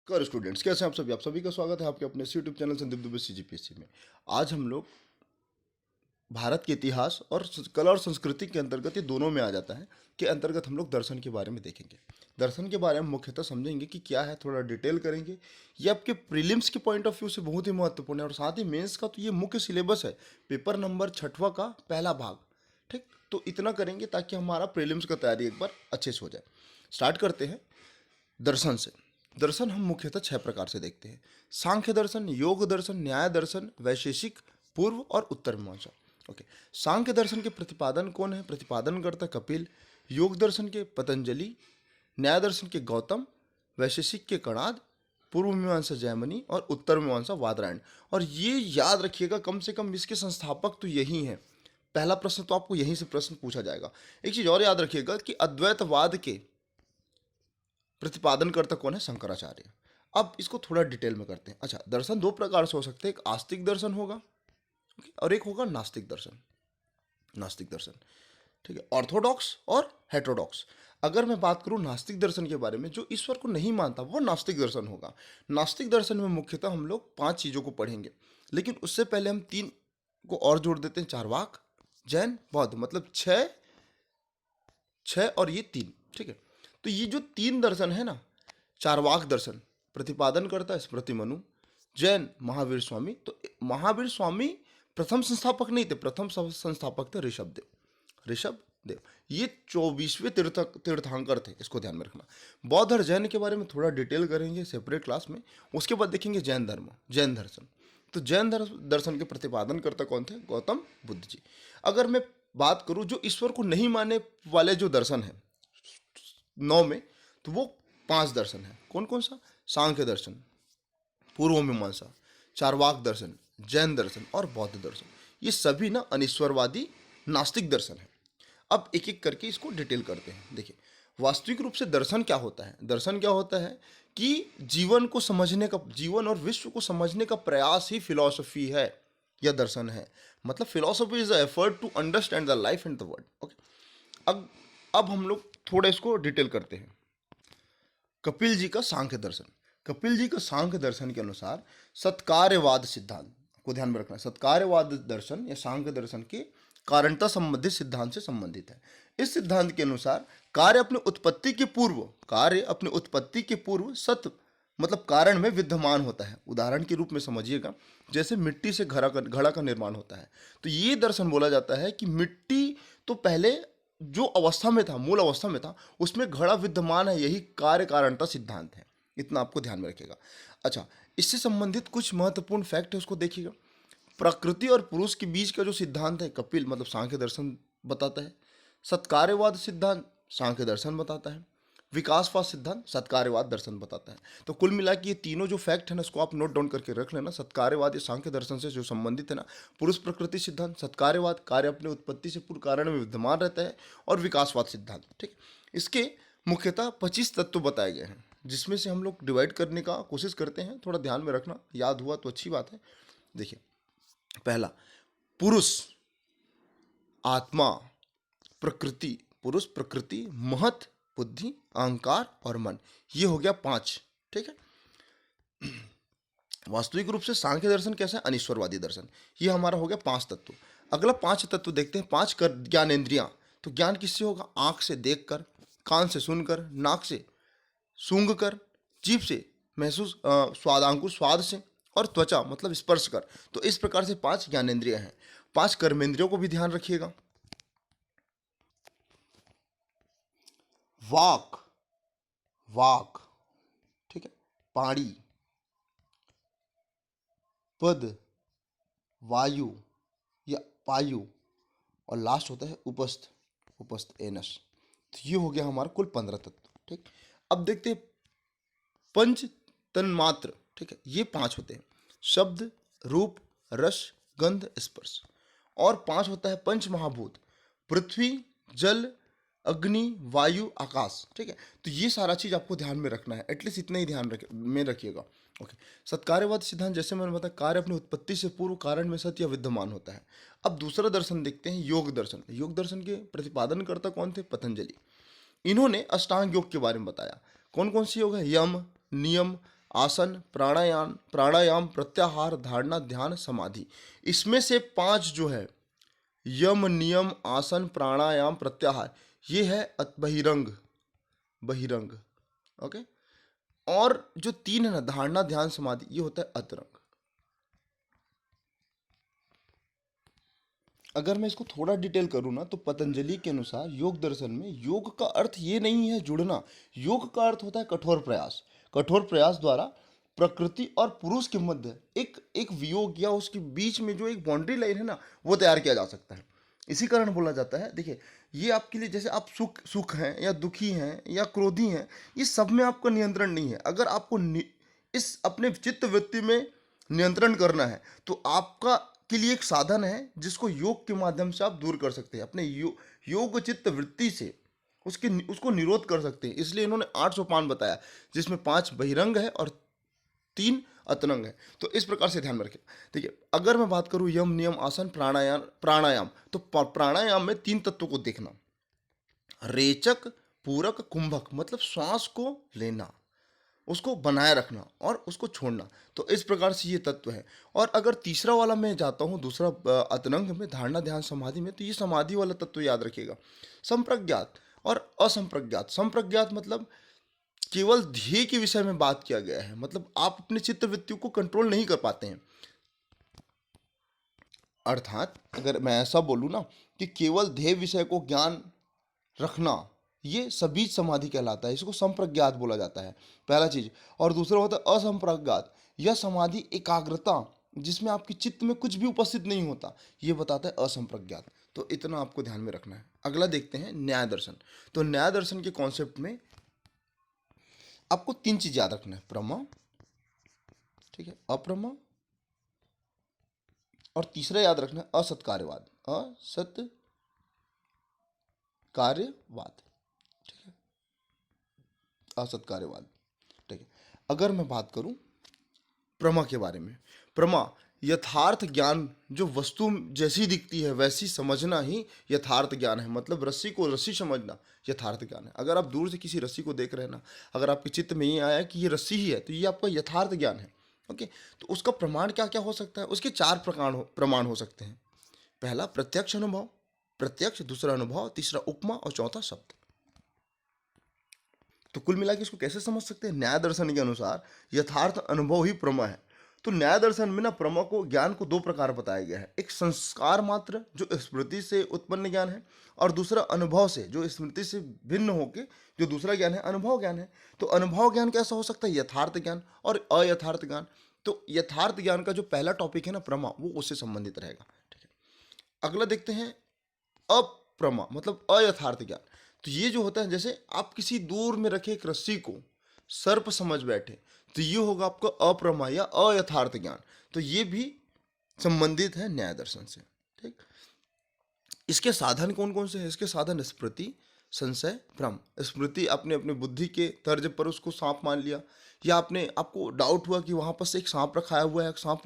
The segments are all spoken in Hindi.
कर स्टूडेंट्स, कैसे हैं आप सभी का स्वागत है आपके अपने YouTube channel Sandeep Dubey CGPSC में। आज हम लोग भारत के इतिहास और कला और संस्कृति के अंतर्गत, ये दोनों में आ जाता है, के अंतर्गत हम लोग दर्शन के बारे में देखेंगे। दर्शन के बारे में मुख्यतः समझेंगे कि क्या है, थोड़ा डिटेल करेंगे। ये आपके प्रीलिम्स के पॉइंट ऑफ व्यू से बहुत ही महत्वपूर्ण है और साथ ही मेंस का तो ये मुख्य सिलेबस है, पेपर नंबर 6वां का पहला भाग। ठीक, तो इतना करेंगे ताकि हमारा प्रीलिम्स का तैयारी एक बार अच्छे से हो जाए। स्टार्ट करते हैं दर्शन से। दर्शन हम मुख्यतः 6 प्रकार से देखते हैं: सांख्य दर्शन, योग दर्शन, न्याय दर्शन, वैशेषिक, पूर्व और उत्तर मीमांसा। ओके, सांख्य दर्शन के प्रतिपादन कौन है? प्रतिपादन करता कपिल। योग दर्शन के पतंजलि, न्याय दर्शन के गौतम, वैशेषिक के कणाद, पूर्व मीमांसा जैमिनी और उत्तर मीमांसा वादरायण। और ये याद रखिएगा, कम से कम इसके संस्थापक तो यही हैं। पहला प्रश्न तो आपको यहीं से प्रश्न पूछा जाएगा। एक चीज और याद रखिएगा कि अद्वैतवाद के प्रतिपादन करता कौन है? शंकराचार्य। अब इसको थोड़ा डिटेल में करते हैं। अच्छा, दर्शन 2 प्रकार से हो सकते हैं, एक आस्तिक दर्शन होगा और एक होगा नास्तिक दर्शन। नास्तिक दर्शन, ठीक है, ऑर्थोडॉक्स और हेटेरोडॉक्स। अगर मैं बात करूं नास्तिक दर्शन के बारे में, जो ईश्वर को नहीं मानता, वो नास्तिक दर्शन होगा। नास्तिक दर्शन में मुख्यतः हम लोग 5 चीजों को पढ़ेंगे, लेकिन उससे पहले हम 3 को और जोड़ देते हैं: चारवाक, जैन, बौद्ध। मतलब 6 6 और ये 3। ठीक है, तो ये जो 3 दर्शन है ना, चारवाक दर्शन प्रतिपादन करता है स्मृति मनु, जैन महावीर स्वामी। तो महावीर स्वामी प्रथम संस्थापक नहीं थे, प्रथम संस्थापक थे ऋषभ देव। ऋषभ देव ये 24वें तीर्थंकर थे, इसको ध्यान में रखना। बौद्ध और जैन के बारे में थोड़ा डिटेल करेंगे सेपरेट क्लास में। उसके बाद देखेंगे जैन धर्म, जैन दर्शन। तो जैन दर्शन के प्रतिपादन करता कौन थे? गौतम बुद्ध जी। अगर मैं बात करूं जो ईश्वर को नहीं मानने वाले जो दर्शन है 9 में, तो वो 5 दर्शन है। कौन कौन सा? सांख्य दर्शन, पूर्व मीमांसा, चारवाक दर्शन, जैन दर्शन और बौद्ध दर्शन। ये सभी ना अनिश्वरवादी नास्तिक दर्शन है। अब एक एक करके इसको डिटेल करते हैं। देखिए, वास्तविक रूप से दर्शन क्या होता है? दर्शन क्या होता है कि जीवन को समझने का, जीवन और विश्व को समझने का प्रयास ही फिलॉसफी है या दर्शन है। मतलब philosophy is the effort to understand the life and the world. Okay, अब हम लोग थोड़ा इसको डिटेल करते हैं। कपिल जी का सांख्य दर्शन। कपिल जी का सांख्य दर्शन के अनुसार सत्कार्यवाद सिद्धांत को ध्यान में रखना। सत्कार्यवाद दर्शन या सांख्य दर्शन के कारणता संबंधित सिद्धांत से संबंधित है। इस सिद्धांत के अनुसार कार्य अपने उत्पत्ति के पूर्व सत मतलब कारण में विद्यमान होता है। उदाहरण के रूप में समझिएगा, जैसे मिट्टी से घड़ा का निर्माण होता है, तो ये दर्शन बोला जाता है कि मिट्टी तो पहले जो अवस्था में था, मूल अवस्था में था, उसमें घड़ा विद्यमान है। यही कार्य कारणता सिद्धांत है। इतना आपको ध्यान में रखिएगा। अच्छा, इससे संबंधित कुछ महत्वपूर्ण फैक्ट है, उसको देखिएगा। प्रकृति और पुरुष के बीच का जो सिद्धांत है, कपिल मतलब सांख्य दर्शन बताता है। सत्कार्यवाद सिद्धांत सांख्य दर्शन बताता है। विकासवाद सिद्धांत सत्कार्यवाद दर्शन बताता है। तो कुल मिला के ये तीनों जो फैक्ट है ना, इसको आप नोट डाउन करके रख लेना। सत्कार्यवाद ये सांख्य दर्शन से जो संबंधित है ना, पुरुष प्रकृति सिद्धांत, सत्कार्यवाद कार्य अपने उत्पत्ति से पूर्व कारण में विद्यमान रहता है, और विकासवाद सिद्धांत। ठीक, इसके मुख्यतः 25 तत्व बताए गए हैं, जिसमें से हम लोग डिवाइड करने का कोशिश करते हैं। थोड़ा ध्यान में रखना, याद हुआ तो अच्छी बात है। देखिए, पहला, पुरुष, आत्मा, प्रकृति, पुरुष प्रकृति, महत, बुद्धि, अहंकार और मन। ये हो गया 5। ठीक है, वास्तविक रूप से सांख्य दर्शन कैसा है? अनिश्वरवादी दर्शन। ये हमारा हो गया 5 तत्व। अगला 5 तत्व देखते हैं। 5 कर ज्ञानेंद्रियां। तो ज्ञान किससे होगा? आंख से देखकर, कान से सुनकर, नाक से सूंघ कर, जीभ से महसूस स्वादांकुर स्वाद से, और त्वचा मतलब स्पर्श कर। तो इस प्रकार से 5 ज्ञानेंद्रियां हैं। 5 कर्मेंद्रियों को भी ध्यान रखिएगा। वाक, वाक, ठीक है, पाणी, पद, वायु या पायु, और लास्ट होता है उपस्थ, उपस्थ एनस। तो ये हो गया हमारा कुल 15 तत्व। ठीक, अब देखते हैं पंच तन्मात्र। ठीक है, ये 5 होते हैं: शब्द, रूप, रस, गंध, स्पर्श। और 5 होता है पंच महाभूत: पृथ्वी, जल, अग्नि, वायु, आकाश। ठीक है, तो ये सारा चीज आपको ध्यान में रखना है, एटलीस्ट इतना ही ध्यान में रखिएगा। ओके, सत्कार्यवाद सिद्धांत जैसे मैंने बताया, कार्य अपनी उत्पत्ति से पूर्व कारण में सत्य विद्यमान होता है। अब दूसरा दर्शन देखते हैं, योग दर्शन। योग दर्शन के प्रतिपादन करता कौन थे? पतंजलि। इन्होंने अष्टांग योग के बारे में बताया। कौन कौन सी योग है? यम, नियम, आसन, प्राणायाम, प्राणायाम, प्रत्याहार, धारणा, ध्यान, समाधि। इसमें से 5 जो है, यम, नियम, आसन, प्राणायाम, प्रत्याहार, ये है बहिरंग, बहिरंग। ओके। और जो 3 है ना, धारणा, ध्यान, समाधि, ये होता है अतरंग। अगर मैं इसको थोड़ा डिटेल करूँ ना, तो पतंजलि के अनुसार योग दर्शन में योग का अर्थ ये नहीं है जुड़ना। योग का अर्थ होता है कठोर प्रयास। कठोर प्रयास द्वारा प्रकृति और पुरुष के मध्य एक एक वियोग या उसके बीच में जो एक बाउंड्री लाइन है ना, वो तैयार किया जा सकता है। इसी कारण बोला जाता है, देखिए, ये आपके लिए, जैसे आप सुख हैं या दुखी हैं या क्रोधी हैं, ये सब में आपका नियंत्रण नहीं है। अगर आपको इस अपने चित्त वृत्ति में नियंत्रण करना है, तो आपका के लिए एक साधन है जिसको योग के माध्यम से आप दूर कर सकते हैं। अपने योग चित्त वृत्ति से उसको निरोध कर सकते हैं। इसलिए इन्होंने 8 सोपान बताया, जिसमें 5 बहिरंग है और 3 अतरंग है। तो इस प्रकार से ध्यान में रखें। देखिए, अगर मैं बात करूं यम, नियम, आसन, प्राणायाम, तो प्राणायाम में 3 तत्वों को देखना, रेचक, पूरक, कुंभक, मतलब श्वास को लेना, उसको बनाए रखना और उसको छोड़ना। तो इस प्रकार से ये तत्व है। और अगर तीसरा वाला मैं जाता हूँ, दूसरा अतरंग में, धारणा, ध्यान, समाधि में, तो ये समाधि वाला तत्व याद रखिएगा, संप्रज्ञात और असंप्रज्ञात। संप्रज्ञात मतलब केवल ध्येय के विषय में बात किया गया है, मतलब आप अपने चित्त वृत्तियों को कंट्रोल नहीं कर पाते हैं। अर्थात अगर मैं ऐसा बोलूँ ना, कि केवल ध्येय विषय को ज्ञान रखना, ये सभी समाधि कहलाता है। इसको संप्रज्ञात बोला जाता है, पहला चीज। और दूसरा होता है असंप्रज्ञात। यह समाधि एकाग्रता जिसमें आपके चित्त में कुछ भी उपस्थित नहीं होता, ये बताता है असंप्रज्ञात। तो इतना आपको ध्यान में रखना है। अगला देखते हैं न्याय दर्शन। तो न्याय दर्शन के कॉन्सेप्ट में आपको 3 चीज याद रखना है, प्रमा, ठीक है, अप्रमा, और तीसरा याद रखना है असत्कार्यवाद। असत्कार्यवाद, ठीक है, असत्कार्यवाद, ठीक है। अगर मैं बात करूं प्रमा के बारे में, प्रमा यथार्थ ज्ञान, जो वस्तु जैसी दिखती है वैसी समझना ही यथार्थ ज्ञान है। मतलब रस्सी को रस्सी समझना यथार्थ ज्ञान है। अगर आप दूर से किसी रस्सी को देख रहे हैं ना, अगर आपके चित्त में ये आया कि ये रस्सी ही है, तो ये आपका यथार्थ ज्ञान है। ओके। तो उसका प्रमाण क्या क्या हो सकता है? उसके 4 प्रमाण हो सकते हैं। पहला प्रत्यक्ष अनुभव, प्रत्यक्ष, दूसरा अनुभव, तीसरा उपमा और चौथा शब्द। तो कुल मिला के इसको कैसे समझ सकते हैं? न्याय दर्शन के अनुसार यथार्थ अनुभव ही प्रमा है। तो न्याय दर्शन में ना प्रमा को, ज्ञान को 2 प्रकार बताया गया है। एक संस्कार मात्र, जो स्मृति से उत्पन्न ज्ञान है, और दूसरा अनुभव से, जो स्मृति से भिन्न होके जो दूसरा ज्ञान है, अनुभव ज्ञान है। तो अनुभव ज्ञान कैसा हो सकता है? यथार्थ ज्ञान और अयथार्थ ज्ञान। तो यथार्थ ज्ञान का जो पहला टॉपिक है ना, प्रमा, वो उससे संबंधित रहेगा, ठीक है। अगला देखते हैं अप्रमा, मतलब अयथार्थ ज्ञान। तो ये जो होता है, जैसे आप किसी दूर में रखे एक रस्सी को सर्प समझ बैठे, तो ये होगा आपका अप्रमा या अयथार्थ ज्ञान। तो ये भी संबंधित है न्याय दर्शन से, ठीक। इसके साधन कौन कौन से हैं? इसके साधन स्मृति, संशय, भ्रम। स्मृति, आपने अपने बुद्धि के तर्ज पर उसको सांप मान लिया, या आपको डाउट हुआ कि वहां पर से एक सांप रखाया हुआ है, एक सांप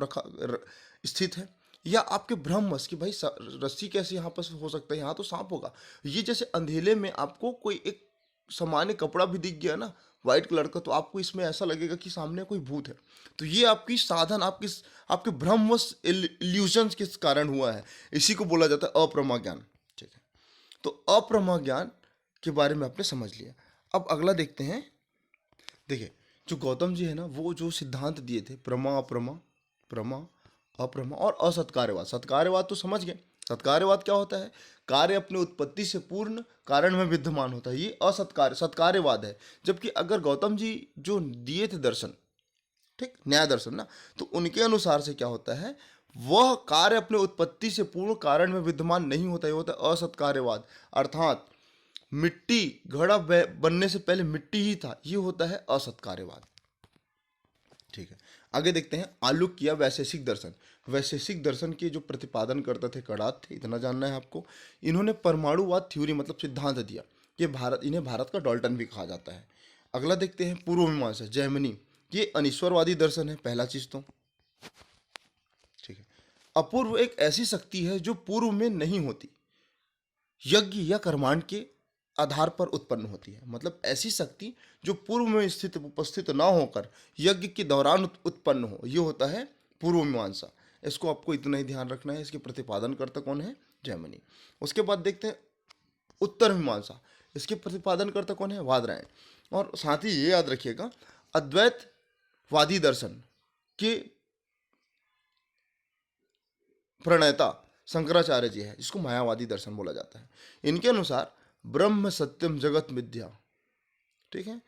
स्थित है, या आपके भ्रमवश कि भाई रस्सी कैसे यहाँ पर हो सकता है, यहाँ तो सांप होगा। ये जैसे अंधेले में आपको कोई एक सामान्य कपड़ा भी दिख गया ना, व्हाइट कलर का, तो आपको इसमें ऐसा लगेगा कि सामने कोई भूत है। तो ये आपकी साधन, आपके भ्रमवश इल्यूजन्स के कारण हुआ है। इसी को बोला जाता है अप्रमा ज्ञान, ठीक है। तो अप्रमा ज्ञान के बारे में आपने समझ लिया। अब अगला देखते हैं। देखिए, जो गौतम जी है ना, वो जो सिद्धांत दिए थे, प्रमा अप्रमा, प्रमा अप्रमा और असत्कार्यवाद। सत्कार्यवाद तो समझ गए। सत्कार्यवाद क्या होता है? कार्य अपने उत्पत्ति से पूर्ण कारण में विद्यमान होता है, ये सत्कार्यवाद है। जबकि अगर गौतम जी जो दिए थे दर्शन, ठीक, न्याय दर्शन ना, तो उनके अनुसार से क्या होता है, वह कार्य अपने उत्पत्ति से पूर्ण कारण में विद्यमान नहीं होता, ये होता है असत्कार्यवाद। अर्थात मिट्टी, घड़ा बनने से पहले मिट्टी ही था, ये होता है असत्कार्यवाद, ठीक है। आगे देखते हैं आलुक या वैशेषिक दर्शन। वैशेषिक दर्शन के जो प्रतिपादन करते थे कणाद थे, इतना जानना है आपको। इन्होंने परमाणुवाद थ्योरी, मतलब सिद्धांत दिया। इन्हें भारत का डाल्टन भी कहा जाता है। अगला देखते हैं पूर्व मीमांसा, जैमिनी। ये अनीश्वरवादी दर्शन है, पहला चीज तो, ठीक है। अपूर्व एक ऐसी शक्ति है जो पूर्व में नहीं होती। यज्ञ या कर्मांड के आधार पर उत्पन्न होती है। मतलब ऐसी शक्ति जो पूर्व में स्थित उपस्थित न होकर यज्ञ के दौरान उत्पन्न हो, ये होता है पूर्व मीमांसा। इसको आपको इतना ही ध्यान रखना है। इसके प्रतिपादनकर्ता कौन है? जैमिनी। उसके बाद देखते हैं उत्तर मीमांसा। इसके प्रतिपादनकर्ता कौन है? वादरायण। और साथ ही ये याद रखिएगा, अद्वैतवादी दर्शन के प्रणेता शंकराचार्य जी है, जिसको मायावादी दर्शन बोला जाता है। इनके अनुसार ब्रह्म सत्यम जगत मिथ्या, ठीक है,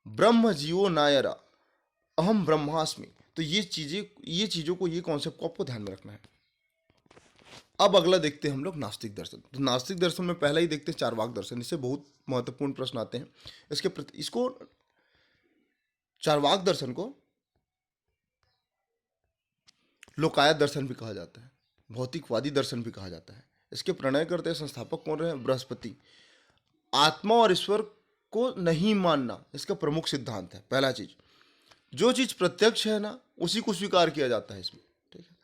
ब्रह्म जीवो नायरा, अहम ब्रह्मास्मि। तो ये चीजों को, ये कॉन्सेप्ट को आपको ध्यान में रखना है। अब अगला देखते हैं हम लोग नास्तिक दर्शन। तो नास्तिक दर्शन में पहला ही देखते हैं चार्वाक दर्शन। इससे बहुत महत्वपूर्ण प्रश्न आते हैं। इसको चार्वाक दर्शन को लोकायत दर्शन भी कहा जाता है, भौतिकवादी दर्शन भी कहा जाता है। इसके प्रणय करते संस्थापक कौन रहे? बृहस्पति। आत्मा और ईश्वर को नहीं मानना इसका प्रमुख सिद्धांत है। पहला चीज, जो चीज प्रत्यक्ष है ना, उसी को स्वीकार किया जाता है इसमें, ठीक है।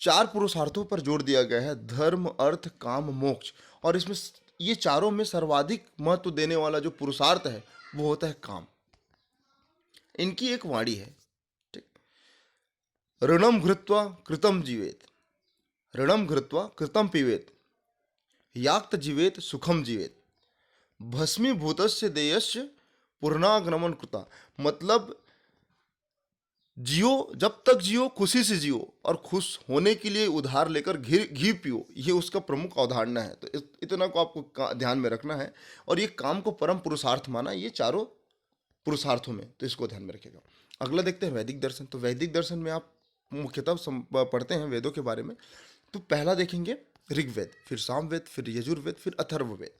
4 पुरुषार्थों पर जोर दिया गया है, धर्म, अर्थ, काम, मोक्ष। और इसमें ये चारों में सर्वाधिक महत्व देने वाला जो पुरुषार्थ है वो होता है काम। इनकी एक वाणी है, ठीक, ऋणम घृत्वा कृतम जीवेत, ऋणम घृत्वा कृतम पीवेत, याक्त जीवेत सुखम जीवेत, भस्मीभूतस्य देयस्य पूर्णागमन कृता। मतलब जियो, जब तक जियो खुशी से जियो, और खुश होने के लिए उधार लेकर घी पियो, ये उसका प्रमुख अवधारणा है। तो इतना को आपको ध्यान में रखना है। और ये काम को परम पुरुषार्थ माना, ये चारों पुरुषार्थों में, तो इसको ध्यान में रखिएगा। अगला देखते हैं वैदिक दर्शन। तो वैदिक दर्शन में आप मुख्यतः पढ़ते हैं वेदों के बारे में। तो पहला देखेंगे ऋग्वेद, फिर सामवेद, फिर यजुर्वेद, फिर अथर्ववेद।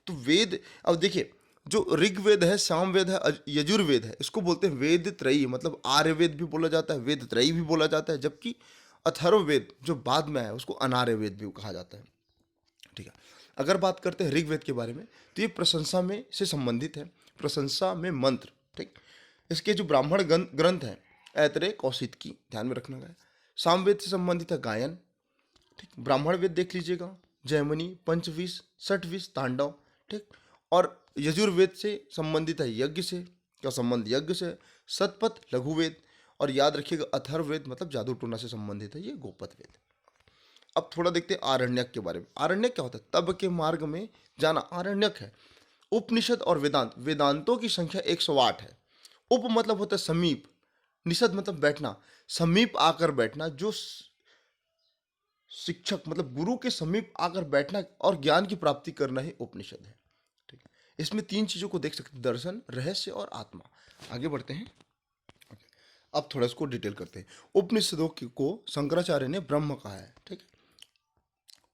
तो वेद, अब देखिए, जो ऋग्वेद है, सामवेद है, यजुर्वेद है, इसको बोलते हैं वेद त्रयी। मतलब आर्यवेद भी बोला जाता है, वेद त्रयी भी बोला जाता है। जबकि अथर्ववेद जो बाद में है उसको अनार्यवेद भी कहा जाता है, ठीक है। अगर बात करते हैं ऋग्वेद के बारे में, तो ये प्रशंसा में से संबंधित है, प्रशंसा में मंत्र, ठीक। इसके जो ब्राह्मण ग्रंथ हैं, ऐतरेय, कौशिकी, ध्यान में रखना है। सामवेद से संबंधित है गायन, ठीक। ब्राह्मण वेद देख लीजिएगा, जैमिनी, पंचविश, षटविश, तांडव, ठीक। और यजुर्वेद से संबंधित है यज्ञ से, का संबंध यज्ञ से, सतपथ, लघुवेद। और याद रखिएगा अथर्ववेद मतलब जादू टोना से संबंधित है, ये गोपथ वेद। अब थोड़ा देखते हैं आरण्यक के बारे में। आरण्यक क्या होता है? तब के मार्ग में जाना आरण्यक है। उपनिषद और वेदांत, वेदांतों की संख्या 108 है। उप मतलब होता है समीप, निषद मतलब बैठना, समीप आकर बैठना, जो शिक्षक मतलब गुरु के समीप आकर बैठना और ज्ञान की प्राप्ति करना ही उपनिषद है, ठीक है। इसमें 3 चीजों को देख सकते हैं, दर्शन, रहस्य और आत्मा। आगे बढ़ते हैं, अब थोड़ा इसको डिटेल करते हैं। उपनिषदों को शंकराचार्य ने ब्रह्म कहा है, ठीक है।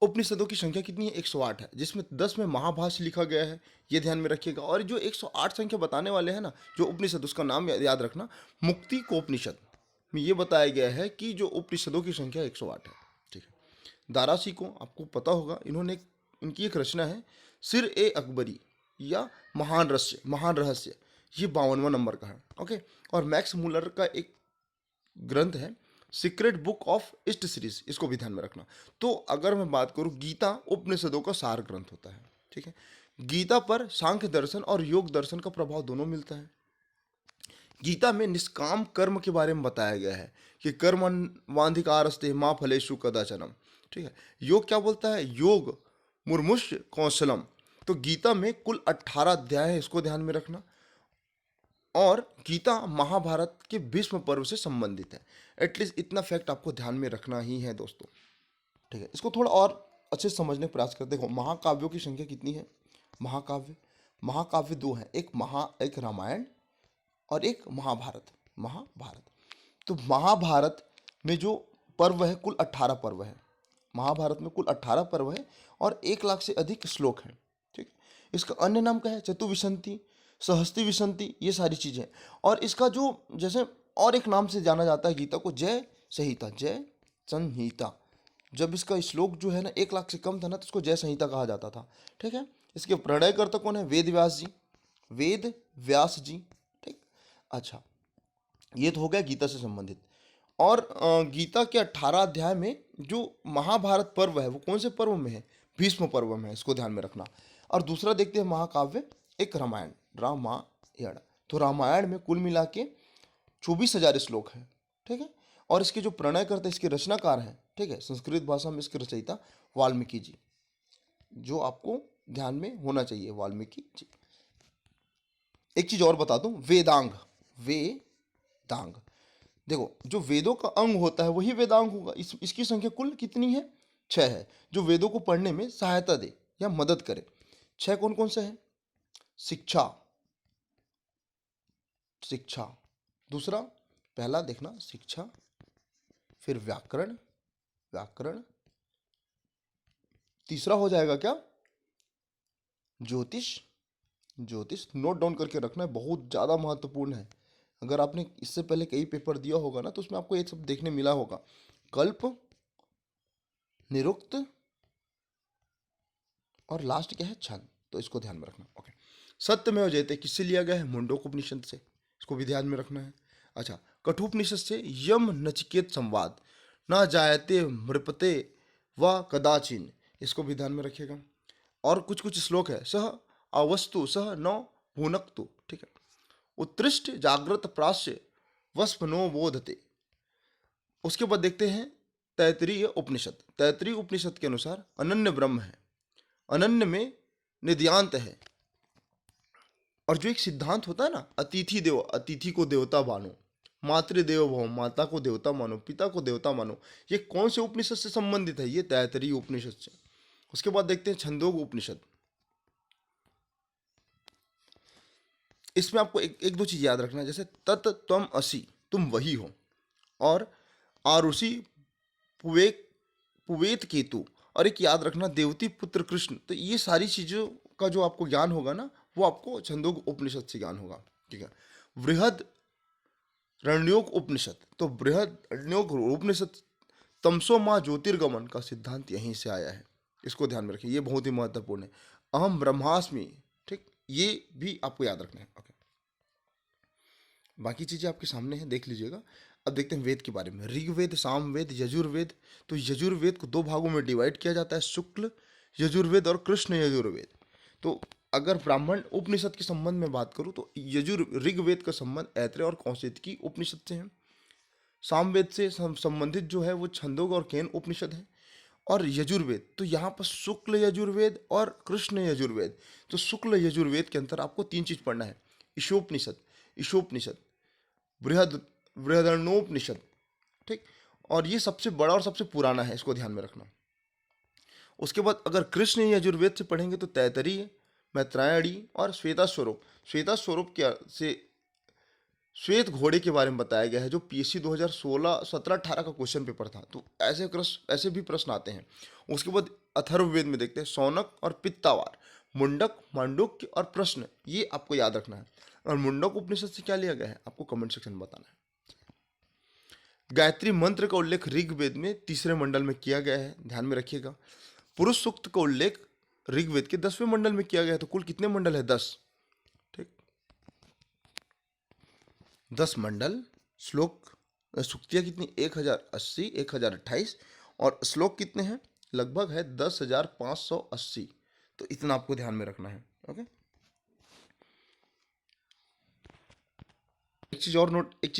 उपनिषदों की संख्या कितनी है? 108 है, जिसमें 10 में महाभाष्य लिखा गया है, ये ध्यान में रखिएगा। और जो 108 संख्या बताने वाले हैं ना, जो उपनिषद, उसका नाम याद रखना, मुक्ति कोपनिषद में ये बताया गया है कि जो उपनिषदों की संख्या 108 है, ठीक है। दारासी को आपको पता होगा, इनकी एक रचना है सिर ए अकबरी या महान रहस्य, ये 52वां नंबर का है, ओके। और मैक्स मूलर का एक ग्रंथ है secret book of east series, इसको भी ध्यान में रखना। तो अगर मैं बात करूं, गीता उपनिषदों का सार ग्रंथ होता है, ठीक है। गीता पर सांख्य दर्शन और योग दर्शन का प्रभाव दोनों मिलता है। गीता में निष्काम कर्म के बारे में बताया गया है कि कर्मण्यवाधिकारस्ते मा फलेषु कदाचन, ठीक है। योग क्या बोलता है? योग मुर्मुष्य कौशलम। तो गीता में कुल 18 अध्याय है, इसको ध्यान में रखना। और गीता महाभारत के भीष्म पर्व से संबंधित है। एटलीस्ट इतना फैक्ट आपको ध्यान में रखना ही है दोस्तों, ठीक है। इसको थोड़ा और अच्छे से समझने का प्रयास करते। देखो, महाकाव्यों की संख्या कितनी है? महाकाव्य 2 हैं, एक रामायण और एक महाभारत। तो महाभारत में जो पर्व है, कुल 18 पर्व है। महाभारत में कुल 18 पर्व है और 1 लाख से अधिक श्लोक हैं, ठीक। इसका अन्य नाम क्या है? चतुर्विंशति, सहस्ती विसंति, ये सारी चीजें। और इसका जो जैसे और एक नाम से जाना जाता है गीता को, जय संहिता। जब इसका श्लोक जो है ना 1 लाख से कम था ना, तो इसको जय संहिता कहा जाता था, ठीक है। इसके प्रणयकर्ता कौन है? वेद व्यास जी, ठीक। अच्छा, ये तो हो गया गीता से संबंधित। और गीता के 18 अध्याय में जो महाभारत पर्व है, वो कौन से पर्व में है? भीष्म पर्व में है, इसको ध्यान में रखना। और दूसरा देखते हैं महाकाव्य, एक रामायण, रामायण। तो रामायण में कुल मिला के 24,000 श्लोक हैं, ठीक है। और इसके जो प्रणय करते हैं, इसके रचनाकार हैं, ठीक है, संस्कृत भाषा में इसके रचयिता वाल्मीकि जी, जो आपको ध्यान में होना चाहिए, वाल्मीकि जी। एक चीज और बता दूं, वेदांग, वेदांग, देखो जो वेदों का अंग होता है वही वेदांग होगा। इसकी संख्या कुल कितनी है? 6 है, जो वेदों को पढ़ने में सहायता दे या मदद करे। 6 कौन कौन से हैं? शिक्षा, शिक्षा, दूसरा, पहला देखना शिक्षा, फिर व्याकरण, व्याकरण, तीसरा हो जाएगा क्या? ज्योतिष, ज्योतिष। नोट डाउन करके रखना है, बहुत ज़्यादा महत्वपूर्ण है। अगर आपने इससे पहले कई पेपर दिया होगा ना, तो उसमें आपको ये सब देखने मिला होगा। कल्प, निरुक्त, और लास्ट क्या है? छंद। तो इसको ध्यान में रखना। ओके, सत्यमेव जयते किससे लिया गया है? मुंडकोपनिषद से, इसको भी ध्यान में रखना है। अच्छा, कठोपनिषद से यम नचिकेत संवाद, न जायते मृपते व कदाचिन, इसको भी ध्यान में रखिएगा। और कुछ कुछ श्लोक है, सह अवस्तु सह न भुनक्तु, ठीक है। उत्कृष्ट जागृत प्राश्य वस्पनो बोधते। उसके बाद देखते हैं तैतरीय उपनिषद। तैतरीय उपनिषद के अनुसार अनन्य ब्रह्म है, अनन्य में निध्यांत है। और जो एक सिद्धांत होता है ना, अतिथि देव, अतिथि को देवता मानो, मातृदेव भव, माता को देवता मानो, पिता को देवता मानो, ये कौन से उपनिषद से संबंधित है? ये तैतरीय उपनिषद से। उसके बाद देखते हैं छंदोग उपनिषद। इसमें आपको एक दो चीज याद रखना है, जैसे तत् त्वम असि, तुम वही हो, और आरुषि पुवेक पुवेत केतु, और एक याद रखना देवती पुत्र कृष्ण। तो ये सारी चीजों का जो आपको ज्ञान होगा ना, वो आपको छंदोग उपनिषद से ज्ञान होगा, ठीक है। बृहद रण्योक उपनिषद, तो बृहद रण्योक उपनिषद तमसो माँ ज्योतिर्गमन का सिद्धांत यहीं से आया है, इसको ध्यान में रखिए, ये बहुत ही महत्वपूर्ण है। अहम ब्रह्मास्मि, ठीक, ये भी आपको याद रखना है। ओके, बाकी चीजें आपके सामने हैं, देख लीजिएगा। अब देखते हैं वेद के बारे में। ऋग्वेद, सामवेद, यजुर्वेद। तो यजुर्वेद को 2 भागों में डिवाइड किया जाता है, शुक्ल यजुर्वेद और कृष्ण यजुर्वेद। तो अगर ब्राह्मण उपनिषद के संबंध में बात करूं, तो ऋग्वेद का संबंध ऐत्रेय और कौशिकी उपनिषद से है। सामवेद से संबंधित जो है वो छंदोग और केन उपनिषद है। और यजुर्वेद, तो यहाँ पर शुक्ल यजुर्वेद और कृष्ण यजुर्वेद। तो शुक्ल यजुर्वेद के अंदर आपको 3 चीज पढ़ना है, ईशोपनिषद, ईशोपनिषद, बृहदरणोपनिषद, ठीक। और ये सबसे बड़ा और सबसे पुराना है, इसको ध्यान में रखना। उसके बाद अगर कृष्ण यजुर्वेद से पढ़ेंगे तो तैतरीय, मैत्रायणी और श्वेता स्वरूप। श्वेता स्वरूप के से श्वेत घोड़े के बारे में बताया गया है, जो पीएससी 2016, 17, 18 का क्वेश्चन पेपर था। तो ऐसे भी प्रश्न आते हैं। उसके बाद अथर्ववेद में देखते हैं सौनक और पित्तावार, मुंडक, मांडुक्य और प्रश्न, ये आपको याद रखना है। और मुंडक उपनिषद से क्या लिया गया है, आपको कमेंट सेक्शन में बताना है। गायत्री मंत्र का उल्लेख ऋग्वेद में 3रे मंडल में किया गया है, ध्यान में रखिएगा। पुरुष सूक्त का उल्लेख ऋग्वेद के 10वें मंडल में किया गया है। तो कुल कितने मंडल है? 10, ठीक, 10 मंडल। श्लोक, सूक्तियाँ कितनी? 1080, 1028, और श्लोक कितने हैं? लगभग है 10,580। तो इतना आपको ध्यान में रखना है। ओके, एक चीज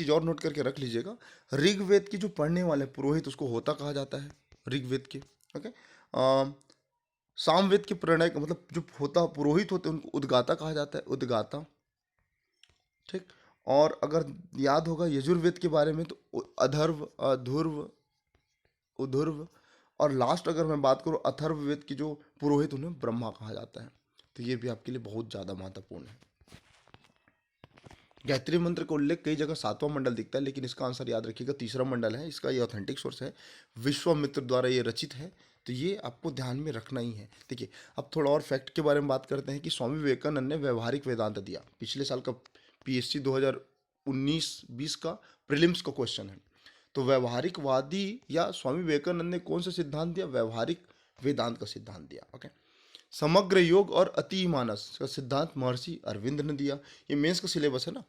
और नोट करके रख लीजिएगा। ऋग्वेद की जो पढ़ने वाले पुरोहित, उसको होता कहा जाता है ऋग्वेद के। ओके, सामवेद के प्रणय का मतलब जो होता पुरोहित होते हैं उनको उद्गाता कहा जाता है, उद्गाता, ठीक। और अगर याद होगा यजुर्वेद के बारे में, तो अधर्व, अधुर्व, उधुर्व, और लास्ट अगर मैं बात करूँ अथर्ववेद की जो पुरोहित, उन्हें ब्रह्मा कहा जाता है। तो ये भी आपके लिए बहुत ज़्यादा महत्वपूर्ण है। गायत्री मंत्र का उल्लेख कई जगह 7वां मंडल दिखता है, लेकिन इसका आंसर याद रखिएगा 3रा मंडल है। इसका ये ऑथेंटिक सोर्स है, विश्वामित्र द्वारा ये रचित है। तो ये आपको ध्यान में रखना ही है। देखिए, अब थोड़ा और फैक्ट के बारे में बात करते हैं कि स्वामी विवेकानंद ने व्यवहारिक वेदांत दिया। पिछले साल का पीएससी 2019-20 का प्रीलिम्स का क्वेश्चन है। तो व्यवहारिकवादी या स्वामी विवेकानंद ने कौन सा सिद्धांत दिया? व्यवहारिक वेदांत का सिद्धांत दिया। ओके, समग्र योग और अति मानस का सिद्धांत महर्षि अरविंद ने दिया। ये मेंस का सिलेबस है ना।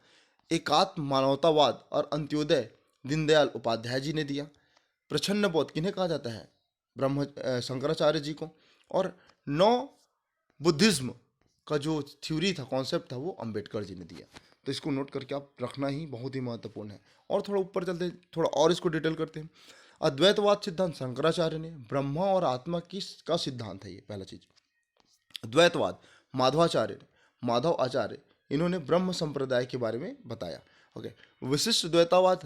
एकात्म मानवतावाद और अंत्योदय दीनदयाल उपाध्याय जी ने दिया। प्रच्छन्न बोध किन्हें कहा जाता है? शंकराचार्य जी को। और 9 बुद्धिज्म का जो थ्योरी था, कॉन्सेप्ट था, वो अंबेडकर जी ने दिया। तो इसको नोट करके आप रखना ही बहुत ही महत्वपूर्ण है। और थोड़ा ऊपर चलते हैं, थोड़ा और इसको डिटेल करते हैं। अद्वैतवाद सिद्धांत शंकराचार्य ने, ब्रह्मा और आत्मा की का सिद्धांत है ये पहला चीज। द्वैतवाद माधवाचार्य ने, माधव आचार्य, इन्होंने ब्रह्म संप्रदाय के बारे में बताया। ओके। विशिष्ट द्वैतवाद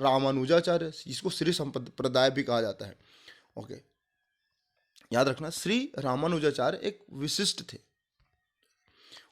रामानुजाचार्य, इसको श्री संप्रदाय भी कहा जाता है। ओके, याद रखना श्री रामानुजाचार्य एक विशिष्ट थे।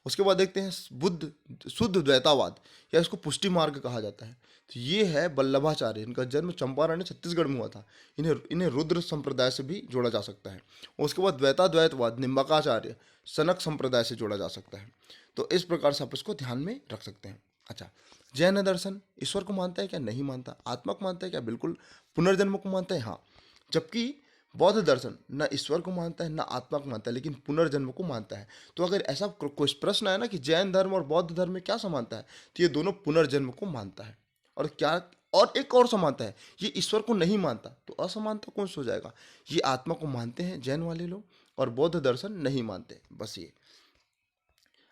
उसके बाद देखते हैं बुद्ध शुद्ध द्वैतावाद, या इसको पुष्टि मार्ग कहा जाता है। तो ये है वल्लभाचार्य, इनका जन्म चंपारण छत्तीसगढ़ में हुआ था। इन्हें इन्हें रुद्र संप्रदाय से भी जोड़ा जा सकता है। उसके बाद द्वैतवाद निम्बकाचार्य, सनक संप्रदाय से जोड़ा जा सकता है। तो इस प्रकार से आप इसको ध्यान में रख सकते हैं। अच्छा, जैन दर्शन ईश्वर को मानता है क्या? नहीं मानता। आत्मा को मानता है क्या? बिल्कुल। पुनर्जन्म को मानता है, हाँ। जबकि बौद्ध दर्शन न ईश्वर को मानता है न आत्मा को मानता है, लेकिन पुनर्जन्म को मानता है। तो अगर ऐसा कोई प्रश्न आए ना कि जैन धर्म और बौद्ध धर्म में क्या समानता है, तो ये दोनों पुनर्जन्म को मानता है। और क्या, और एक और समानता है, ये ईश्वर को नहीं मानता। तो असमानता कौन सा हो जाएगा? ये आत्मा को मानते हैं जैन वाले लोग, और बौद्ध दर्शन नहीं मानते। बस ये।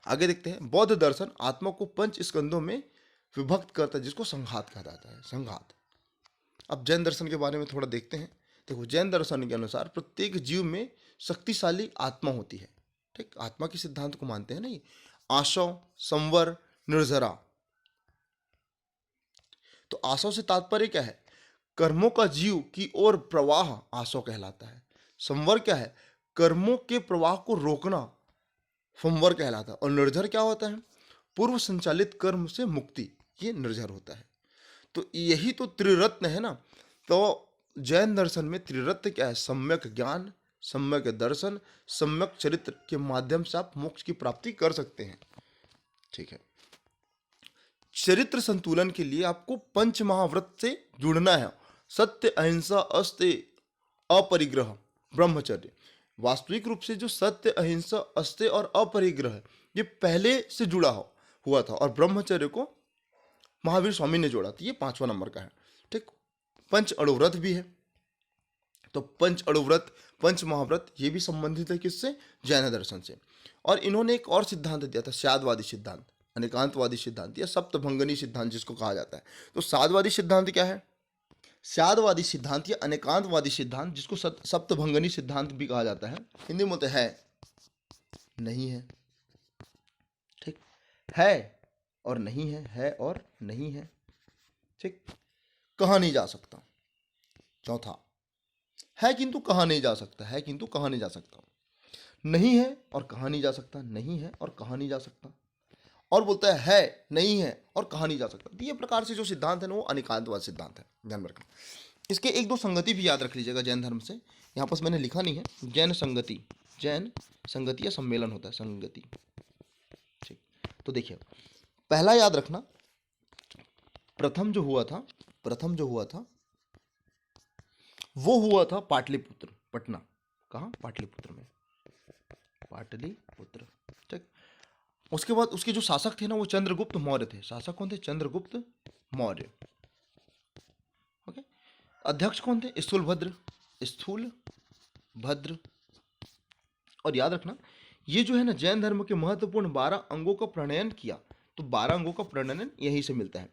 आगे देखते हैं, बौद्ध दर्शन आत्मा को 5 स्कंदों में विभक्त करता है, जिसको संघात कहा जाता है। संघात। अब जैन दर्शन के बारे में थोड़ा देखते हैं। देखो, जैन दर्शन के अनुसार प्रत्येक जीव में शक्तिशाली आत्मा होती है। ठीक, आत्मा के सिद्धांत को मानते हैं ना ये। आशव, संवर, निर्जरा। तो आशव से तात्पर्य क्या है? कर्मों का जीव की ओर प्रवाह आशव कहलाता है। संवर क्या है? कर्मों के प्रवाह को रोकना संवर कहलाता है। और निर्जर क्या होता है? पूर्व संचालित कर्म से मुक्ति, ये निर्जर होता है। तो यही तो त्रिरत्न है ना। तो जैन दर्शन में त्रिरत्न क्या है? सम्यक ज्ञान, सम्यक दर्शन, सम्यक चरित्र के माध्यम से आप मोक्ष की प्राप्ति कर सकते हैं। ठीक है। चरित्र संतुलन के लिए आपको पंच महाव्रत से जुड़ना है। सत्य, अहिंसा, अस्तेय, अपरिग्रह, ब्रह्मचर्य। वास्तविक रूप से जो सत्य, अहिंसा, अस्तेय और अपरिग्रह, ये पहले से जुड़ा हुआ था, और ब्रह्मचर्य को महावीर स्वामी ने जोड़ा। तो ये 5वां नंबर का है। ठीक। पंच अणुव्रत भी है। तो पंच अणुव्रत, पंच महाव्रत, ये भी संबंधित है किससे? जैन दर्शन से। और इन्होंने एक और सिद्धांत दिया था, साध्यवादी सिद्धांत, अनेकांतवादी सिद्धांत, या सप्तभंगनी सिद्धांत जिसको कहा जाता है। तो साध्यवादी सिद्धांत क्या है? साध्यवादी सिद्धांत या अनेकांतवादी सिद्धांत, जिसको सप्तभंगनी सिद्धांत भी कहा जाता है। हिंदी में तो है, नहीं है। ठीक, है और नहीं है और नहीं है। ठीक, कहा नहीं जा सकता। चौथा, है किंतु कहा नहीं जा सकता, है किंतु कहा नहीं जा सकता। नहीं है और कहा नहीं जा सकता, नहीं है और कहा नहीं जा सकता। और बोलता है नहीं है और कहा नहीं जा सकता। तो ये प्रकार से जो सिद्धांत है ना, वो अनेकांतवाद सिद्धांत है। ध्यान रखना। इसके 1-2 संगति भी याद रख लीजिएगा जैन धर्म से। यहाँ पर मैंने लिखा नहीं है। जैन संगति या सम्मेलन होता है, संगति। ठीक, तो देखिए, पहला याद रखना, प्रथम जो हुआ था वो हुआ था पाटलिपुत्र, पटना। कहाँ? पाटलिपुत्र में, पाटलिपुत्र। ठीक। उसके बाद उसके जो शासक थे ना, वो चंद्रगुप्त मौर्य थे। शासक कौन थे? चंद्रगुप्त मौर्य। ओके। अध्यक्ष कौन थे? स्थूल भद्र। और याद रखना, ये जो है ना, जैन धर्म के महत्वपूर्ण 12 अंगों का प्रणयन किया। तो 12 अंगों का प्रणयन यहीं से मिलता है।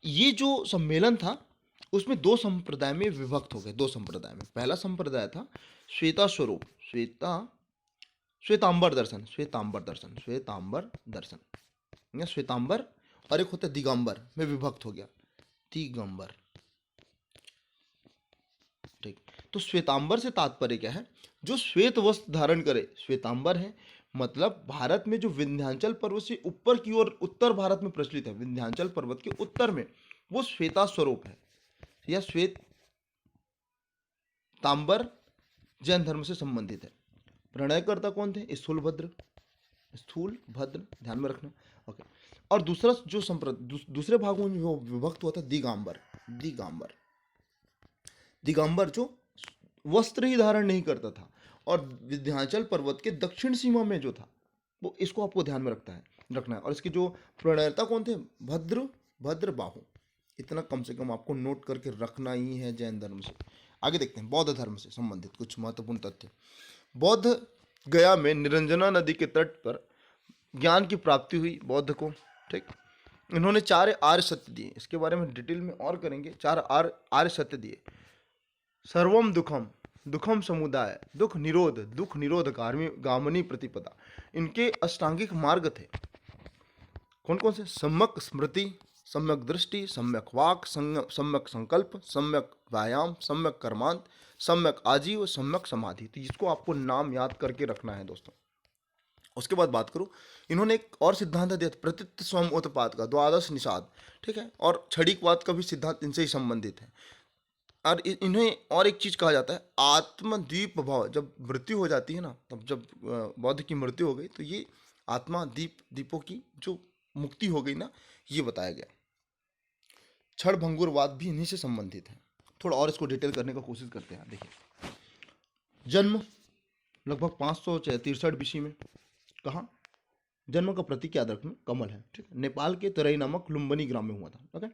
ये जो सम्मेलन था, उसमें 2 संप्रदाय में विभक्त हो गए। 2 संप्रदाय में, पहला संप्रदाय था श्वेता स्वरूप, श्वेतांबर दर्शन, या श्वेतांबर, और एक होता है दिगंबर, में विभक्त हो गया, दिगंबर। ठीक। तो श्वेतांबर से तात्पर्य क्या है? जो श्वेत वस्त्र धारण करे, श्वेतांबर है। मतलब भारत में जो विंध्याचल पर्वत से ऊपर की ओर, उत्तर भारत में प्रचलित है, विंध्याचल पर्वत के उत्तर में, वो श्वेता स्वरूप है, या श्वेत तांबर जैन धर्म से संबंधित है। प्रणयकर्ता कौन थे? स्थूल भद्र, ध्यान में रखना। ओके। और दूसरा जो दूसरे भागों में वो विभक्त हुआ था, दिगंबर जो वस्त्र ही धारण नहीं करता था, और विंध्याचल पर्वत के दक्षिण सीमा में जो था, वो, इसको आपको ध्यान में रखना है। और इसके जो प्रणयता कौन थे? भद्र बाहु। इतना कम से कम आपको नोट करके रखना ही है जैन धर्म से। आगे देखते हैं बौद्ध धर्म से संबंधित कुछ महत्वपूर्ण तथ्य। बौद्ध गया में निरंजना नदी के तट पर ज्ञान की प्राप्ति हुई बौद्ध को। ठीक, इन्होंने 4 आर्य सत्य दिए, इसके बारे में डिटेल में और करेंगे। 4 आर्य सत्य दिए। सर्वम दुखम, दुखम समुदाय, दुख निरोध गामिनी प्रतिपदा, इनके अष्टांगिक मार्ग थे। कौन कौन से? सम्यक स्मृति, सम्यक दृष्टि, सम्यक वाक, सम्यक संकल्प, सम्यक व्यायाम, सम्यक कर्मांत, सम्यक आजीव, सम्यक समाधि। तो इसको आपको नाम याद करके रखना है दोस्तों। उसके बाद बात करूं, इन्होंने एक और सिद्धांत दिया था प्रतीत स्वम उत्पाद का, द्वादश निषाद। ठीक है, और क्षणिकवाद का भी सिद्धांत इनसे ही संबंधित है। और इन्हें और एक चीज कहा जाता है आत्मद्वीप भाव। जब मृत्यु हो जाती है ना, तब जब बौद्ध की मृत्यु हो गई तो ये आत्मा दीपों की जो मुक्ति हो गई ना, ये बताया गया। क्षण भंगुरवाद भी इन्हीं से संबंधित है। थोड़ा और इसको डिटेल करने का कोशिश करते हैं। देखिए, जन्म लगभग 563 BC में। कहाँ? जन्म का प्रतीक याद रखना कमल है। ठीक है, नेपाल के तराई नामक लुम्बिनी ग्राम में हुआ था। ओके,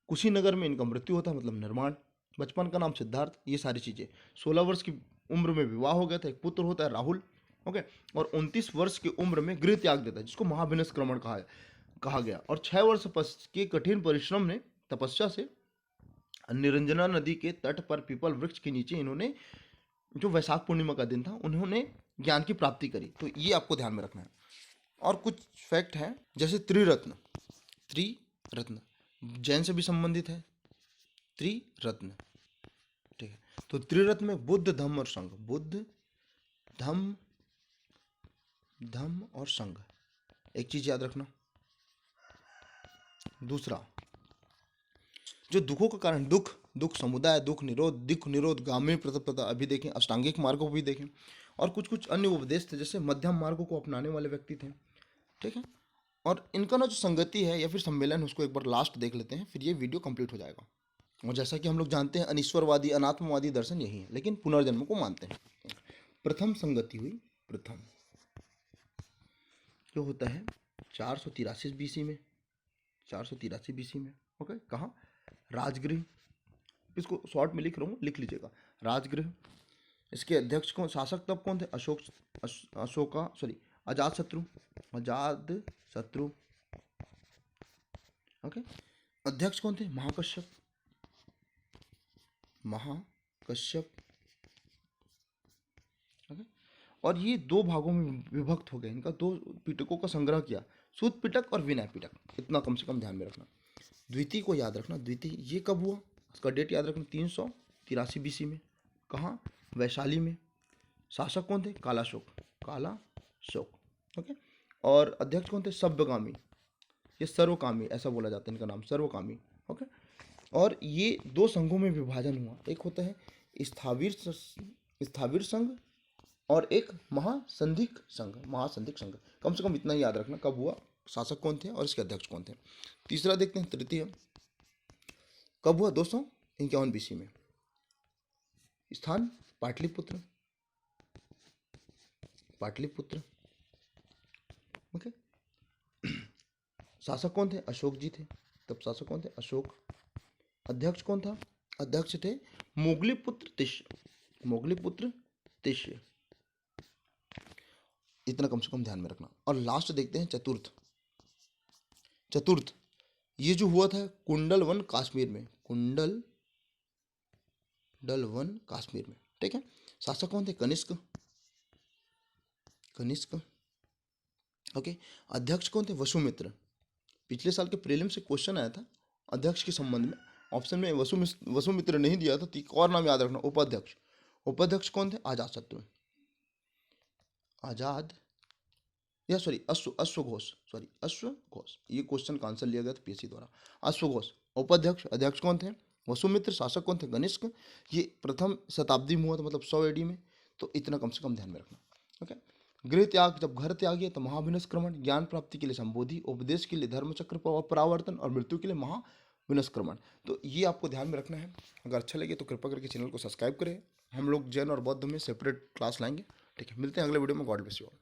कुशीनगर में इनका मृत्यु होता है, मतलब निर्माण। बचपन का नाम सिद्धार्थ, ये सारी चीजें। 16 वर्ष की उम्र में विवाह हो गया था, एक पुत्र होता है राहुल। ओके, और 29 वर्ष की उम्र में गृह त्याग देता है, जिसको महाविनिष्क्रमण कहा गया। और 6 वर्ष के कठिन परिश्रम ने, तपस्या से, निरंजना नदी के तट पर पीपल वृक्ष के नीचे इन्होंने, जो वैशाख पूर्णिमा का दिन था, उन्होंने ज्ञान की प्राप्ति करी। तो ये आपको ध्यान में रखना है। और कुछ फैक्ट हैं, जैसे त्रिरत्न जैन से भी संबंधित है। त्रिरत्न, ठीक है। तो त्रिरत्न में बुद्ध, धम्म और संघ। बुद्ध, धम्म और संघ, एक चीज याद रखना। दूसरा, जो दुखों का कारण, दुख समुदाय, दुख निरोध गामिनी प्रतिपदा, अभी देखें। अष्टांगिक मार्गों को भी देखें। और कुछ अन्य उपदेश थे, जैसे मध्यम मार्गों को अपनाने वाले व्यक्ति थे। ठीक है, और इनका ना जो संगति है या फिर सम्मेलन है, उसको एक बार लास्ट देख लेते हैं, फिर ये वीडियो कंप्लीट हो जाएगा। और जैसा कि हम लोग जानते हैं, अनीश्वरवादी अनात्मवादी दर्शन यही है, लेकिन पुनर्जन्म को मानते हैं। प्रथम संगति हुई, प्रथम जो होता है 483 BC में। 483 BC में। ओके, कहाँ? राजगृह। इसको शॉर्ट में लिख रहा हूँ, लिख लीजिएगा। राजगृह। इसके अध्यक्ष कौन, शासक तब कौन थे? अजात शत्रु। ओके, अध्यक्ष कौन थे? महाकश्यप। ओके, और ये 2 भागों में विभक्त हो गए। इनका 2 पिटकों का संग्रह किया, सूत पिटक और विनय पिटक। इतना कम से कम ध्यान में रखना। द्वितीय को याद रखना। द्वितीय ये कब हुआ, उसका डेट याद रखना, 383 BC में। कहाँ? वैशाली में। शासक कौन थे? कालाशोक। ओके, और अध्यक्ष कौन थे? सभ्यगामी। ये सर्वकामी ऐसा बोला जाता है, इनका नाम सर्वकामी। ओके, और ये 2 संघों में विभाजन हुआ। एक होता है स्थाविर संघ और एक महासंधिक संघ। कम से कम इतना ही याद रखना, कब हुआ, शासक कौन थे और इसके अध्यक्ष कौन थे। तीसरा देखते हैं, तृतीय कब हुआ? 251 BC में। स्थान पाटलिपुत्र। ओके, शासक कौन थे? अशोक जी थे। तब शासक कौन थे? अशोक। अध्यक्ष कौन था? अध्यक्ष थे मोगलीपुत्र तिष्य। इतना कम से कम ध्यान में रखना। और लास्ट देखते हैं चतुर्थ ये जो हुआ था कुंडलवन कश्मीर में। ठीक है, शासक कौन थे? कनिष्क। ओके, अध्यक्ष कौन थे? वसुमित्र। पिछले साल के प्रीलिम से क्वेश्चन आया था अध्यक्ष के संबंध में, ऑप्शन में वसुमित्र नहीं दिया था, तो एक और नाम याद रखना, उपाध्यक्ष कौन थे? अश्वघोष। ये क्वेश्चन का आंसर लिया गया था पीएससी द्वारा। अश्वघोष उपाध्यक्ष। अध्यक्ष कौन थे? वसुमित्र। शासक कौन थे? कनिष्क। ये प्रथम शताब्दी में हुआ था, मतलब 100 AD में। तो इतना कम से कम ध्यान में रखना। ओके, गृह त्याग, जब घर त्यागी तो महाविनिष्क्रमण। ज्ञान प्राप्ति के लिए संबोधि, उपदेश के लिए धर्मचक्र परावर्तन और मृत्यु के लिए महाविनिष्क्रमण। तो ये आपको ध्यान में रखना है। अगर अच्छा लगे तो कृपा करके चैनल को सब्सक्राइब करें। हम लोग जैन और बौद्ध में सेपरेट क्लास लाएंगे। ठीक है, मिलते हैं अगले वीडियो में। God bless you all.